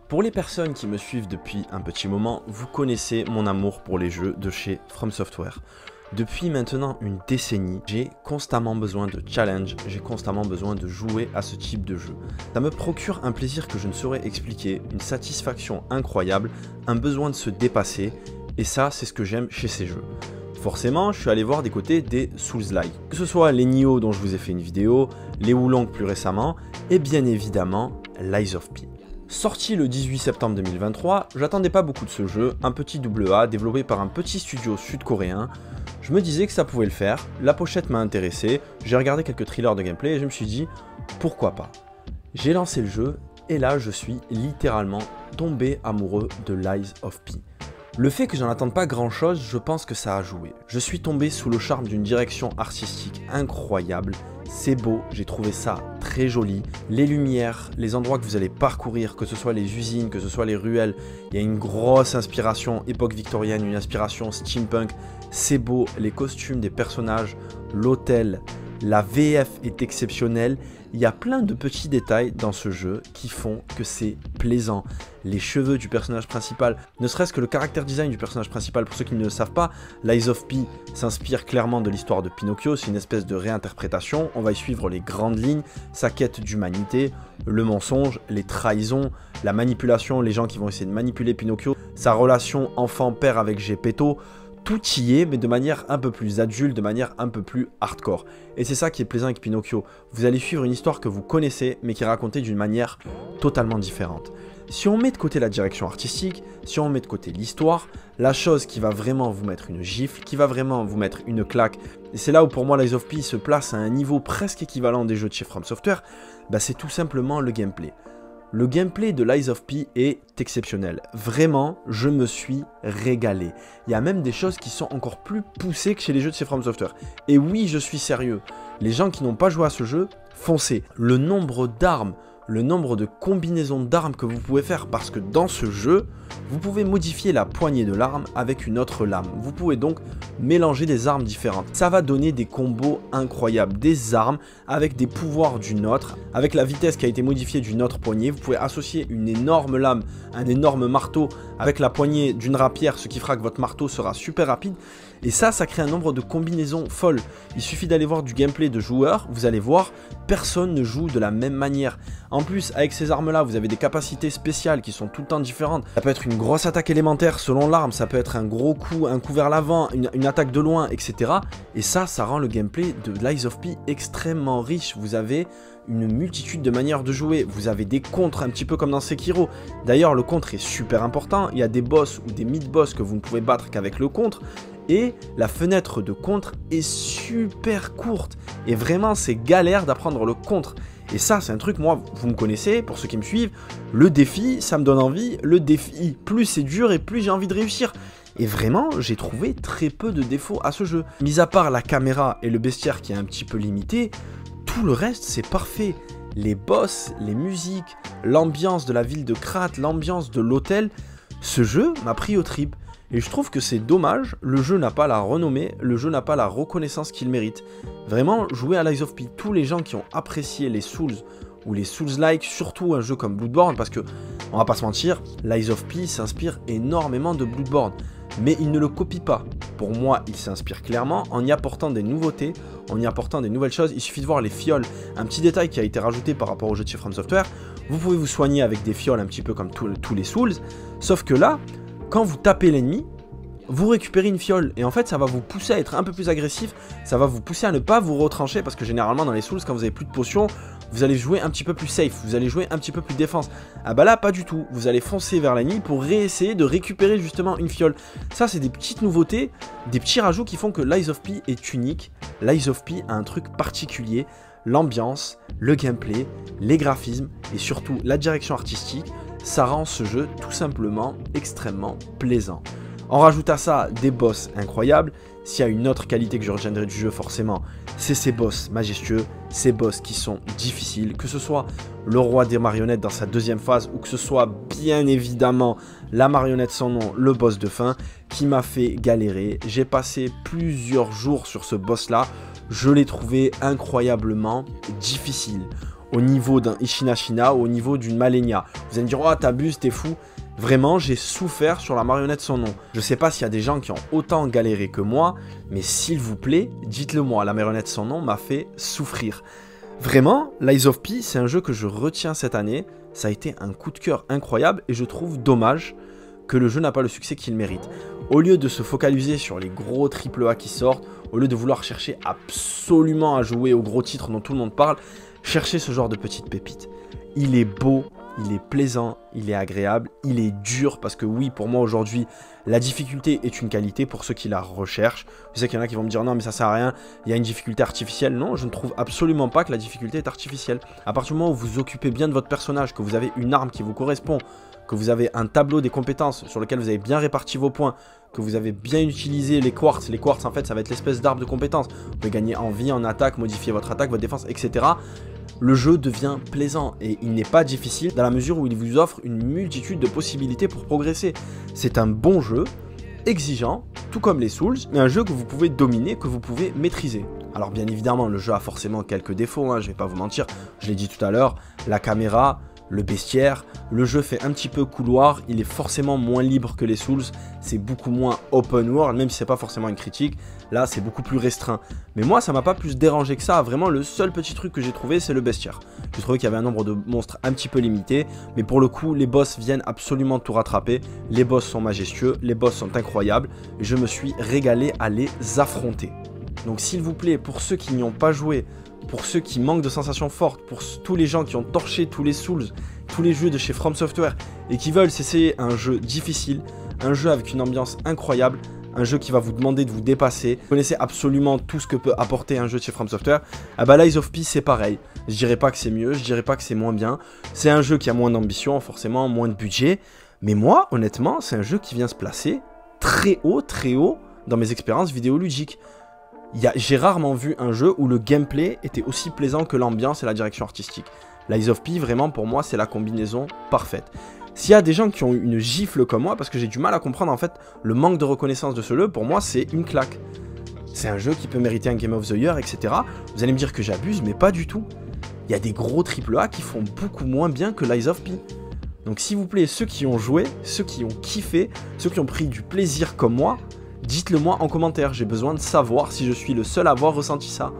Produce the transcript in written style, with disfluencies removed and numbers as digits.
Pour les personnes qui me suivent depuis un petit moment, vous connaissez mon amour pour les jeux de chez From Software. Depuis maintenant une décennie, j'ai constamment besoin de challenge, j'ai constamment besoin de jouer à ce type de jeu. Ça me procure un plaisir que je ne saurais expliquer, une satisfaction incroyable, un besoin de se dépasser, et ça c'est ce que j'aime chez ces jeux. Forcément, je suis allé voir des côtés des Souls-like, que ce soit les Nioh dont je vous ai fait une vidéo, les Wo Long plus récemment, et bien évidemment Lies of P. Sorti le 18 septembre 2023, j'attendais pas beaucoup de ce jeu, un petit AA développé par un petit studio sud-coréen. Je me disais que ça pouvait le faire, la pochette m'a intéressé, j'ai regardé quelques thrillers de gameplay et je me suis dit pourquoi pas. J'ai lancé le jeu et là je suis littéralement tombé amoureux de Lies of P. Le fait que j'en attende pas grand chose, je pense que ça a joué. Je suis tombé sous le charme d'une direction artistique incroyable. C'est beau, j'ai trouvé ça très joli. Les lumières, les endroits que vous allez parcourir, que ce soit les usines, que ce soit les ruelles, il y a une grosse inspiration époque victorienne, une inspiration steampunk. C'est beau, les costumes des personnages, l'hôtel, la VF est exceptionnelle. Il y a plein de petits détails dans ce jeu qui font que c'est plaisant. Les cheveux du personnage principal, ne serait-ce que le caractère design du personnage principal, pour ceux qui ne le savent pas, Lies of P s'inspire clairement de l'histoire de Pinocchio, c'est une espèce de réinterprétation, on va y suivre les grandes lignes, sa quête d'humanité, le mensonge, les trahisons, la manipulation, les gens qui vont essayer de manipuler Pinocchio, sa relation enfant-père avec Geppetto. Tout y est, mais de manière un peu plus adulte, de manière un peu plus hardcore. Et c'est ça qui est plaisant avec Pinocchio. Vous allez suivre une histoire que vous connaissez, mais qui est racontée d'une manière totalement différente. Si on met de côté la direction artistique, si on met de côté l'histoire, la chose qui va vraiment vous mettre une gifle, qui va vraiment vous mettre une claque, et c'est là où pour moi Lies of P se place à un niveau presque équivalent des jeux de chez From Software, bah c'est tout simplement le gameplay. Le gameplay de Lies of P est exceptionnel. Vraiment, je me suis régalé. Il y a même des choses qui sont encore plus poussées que chez les jeux de chez From Software. Et oui, je suis sérieux. Les gens qui n'ont pas joué à ce jeu, foncez. Le nombre d'armes, le nombre de combinaisons d'armes que vous pouvez faire, parce que dans ce jeu, vous pouvez modifier la poignée de l'arme avec une autre lame. Vous pouvez donc mélanger des armes différentes. Ça va donner des combos incroyables, des armes avec des pouvoirs d'une autre, avec la vitesse qui a été modifiée d'une autre poignée. Vous pouvez associer une énorme lame, un énorme marteau avec la poignée d'une rapière, ce qui fera que votre marteau sera super rapide. Et ça crée un nombre de combinaisons folles. Il suffit d'aller voir du gameplay de joueurs, vous allez voir, personne ne joue de la même manière. En plus, avec ces armes-là, vous avez des capacités spéciales qui sont tout le temps différentes. Ça peut être une grosse attaque élémentaire selon l'arme, ça peut être un gros coup, un coup vers l'avant, une attaque de loin, etc. Et ça rend le gameplay de Lies of P extrêmement riche. Vous avez une multitude de manières de jouer, vous avez des contres un petit peu comme dans Sekiro. D'ailleurs, le contre est super important, il y a des boss ou des mid-boss que vous ne pouvez battre qu'avec le contre. Et la fenêtre de contre est super courte. Et vraiment, c'est galère d'apprendre le contre. Et ça, c'est un truc, moi, vous me connaissez, pour ceux qui me suivent, le défi, ça me donne envie. Le défi, plus c'est dur et plus j'ai envie de réussir. Et vraiment, j'ai trouvé très peu de défauts à ce jeu. Mis à part la caméra et le bestiaire qui est un petit peu limité, tout le reste, c'est parfait. Les boss, les musiques, l'ambiance de la ville de Krat, l'ambiance de l'hôtel, ce jeu m'a pris aux tripes. Et je trouve que c'est dommage, le jeu n'a pas la renommée, le jeu n'a pas la reconnaissance qu'il mérite. Vraiment, jouer à Lies of P, tous les gens qui ont apprécié les Souls ou les Souls-like, surtout un jeu comme Bloodborne, parce que, on va pas se mentir, Lies of P s'inspire énormément de Bloodborne. Mais il ne le copie pas. Pour moi, il s'inspire clairement en y apportant des nouveautés, en y apportant des nouvelles choses. Il suffit de voir les fioles. Un petit détail qui a été rajouté par rapport au jeu de chez From Software. Vous pouvez vous soigner avec des fioles un petit peu comme tous les Souls. Sauf que là, quand vous tapez l'ennemi, vous récupérez une fiole. Et en fait, ça va vous pousser à être un peu plus agressif. Ça va vous pousser à ne pas vous retrancher. Parce que généralement, dans les Souls, quand vous avez plus de potions, vous allez jouer un petit peu plus safe. Vous allez jouer un petit peu plus défense. Ah bah là, pas du tout. Vous allez foncer vers l'ennemi pour réessayer de récupérer justement une fiole. Ça, c'est des petites nouveautés, des petits rajouts qui font que Lies of P est unique. Lies of P a un truc particulier. L'ambiance, le gameplay, les graphismes et surtout la direction artistique. Ça rend ce jeu tout simplement extrêmement plaisant. On rajoute à ça des boss incroyables. S'il y a une autre qualité que je retiendrai du jeu forcément, c'est ces boss majestueux, ces boss qui sont difficiles, que ce soit le roi des marionnettes dans sa deuxième phase ou que ce soit bien évidemment la marionnette sans nom, le boss de fin, qui m'a fait galérer. J'ai passé plusieurs jours sur ce boss là, je l'ai trouvé incroyablement difficile. au niveau d'un Ishinashina ou au niveau d'une Malenia. Vous allez me dire, oh t'abuses, t'es fou. Vraiment, j'ai souffert sur la marionnette sans nom. Je sais pas s'il y a des gens qui ont autant galéré que moi, mais s'il vous plaît, dites-le moi, la marionnette sans nom m'a fait souffrir. Vraiment, Lies of P, c'est un jeu que je retiens cette année. Ça a été un coup de cœur incroyable et je trouve dommage que le jeu n'a pas le succès qu'il mérite. Au lieu de se focaliser sur les gros AAA qui sortent, au lieu de vouloir chercher absolument à jouer aux gros titres dont tout le monde parle, cherchez ce genre de petites pépites. Il est beau, il est plaisant, il est agréable, il est dur parce que oui, pour moi aujourd'hui, la difficulté est une qualité pour ceux qui la recherchent. Je sais qu'il y en a qui vont me dire non mais ça sert à rien, il y a une difficulté artificielle. Non, je ne trouve absolument pas que la difficulté est artificielle. À partir du moment où vous vous occupez bien de votre personnage, que vous avez une arme qui vous correspond, que vous avez un tableau des compétences sur lequel vous avez bien réparti vos points, que vous avez bien utilisé les quartz. Les quartz en fait ça va être l'espèce d'arbre de compétences. Vous pouvez gagner en vie, en attaque, modifier votre attaque, votre défense, etc. Le jeu devient plaisant et il n'est pas difficile dans la mesure où il vous offre une multitude de possibilités pour progresser. C'est un bon jeu, exigeant, tout comme les Souls, mais un jeu que vous pouvez dominer, que vous pouvez maîtriser. Alors bien évidemment, le jeu a forcément quelques défauts, hein, je vais pas vous mentir, je l'ai dit tout à l'heure, la caméra, le bestiaire, le jeu fait un petit peu couloir, il est forcément moins libre que les Souls, c'est beaucoup moins open world, même si c'est pas forcément une critique, là c'est beaucoup plus restreint. Mais moi ça m'a pas plus dérangé que ça, vraiment le seul petit truc que j'ai trouvé c'est le bestiaire. J'ai trouvé qu'il y avait un nombre de monstres un petit peu limité, mais pour le coup les boss viennent absolument tout rattraper, les boss sont majestueux, les boss sont incroyables, et je me suis régalé à les affronter. Donc s'il vous plaît, pour ceux qui n'y ont pas joué, pour ceux qui manquent de sensations fortes, pour tous les gens qui ont torché tous les Souls, tous les jeux de chez From Software et qui veulent s'essayer un jeu difficile, un jeu avec une ambiance incroyable, un jeu qui va vous demander de vous dépasser, vous connaissez absolument tout ce que peut apporter un jeu de chez From Software, ah bah Lies of P c'est pareil. Je dirais pas que c'est mieux, je dirais pas que c'est moins bien, c'est un jeu qui a moins d'ambition, forcément moins de budget, mais moi honnêtement c'est un jeu qui vient se placer très haut dans mes expériences vidéoludiques. J'ai rarement vu un jeu où le gameplay était aussi plaisant que l'ambiance et la direction artistique. Lies of P, vraiment, pour moi, c'est la combinaison parfaite. S'il y a des gens qui ont eu une gifle comme moi, parce que j'ai du mal à comprendre, en fait, le manque de reconnaissance de ce jeu, pour moi, c'est une claque. C'est un jeu qui peut mériter un Game of the Year, etc. Vous allez me dire que j'abuse, mais pas du tout. Il y a des gros AAA qui font beaucoup moins bien que Lies of P. Donc, s'il vous plaît, ceux qui ont joué, ceux qui ont kiffé, ceux qui ont pris du plaisir comme moi, dites-le moi en commentaire, j'ai besoin de savoir si je suis le seul à avoir ressenti ça.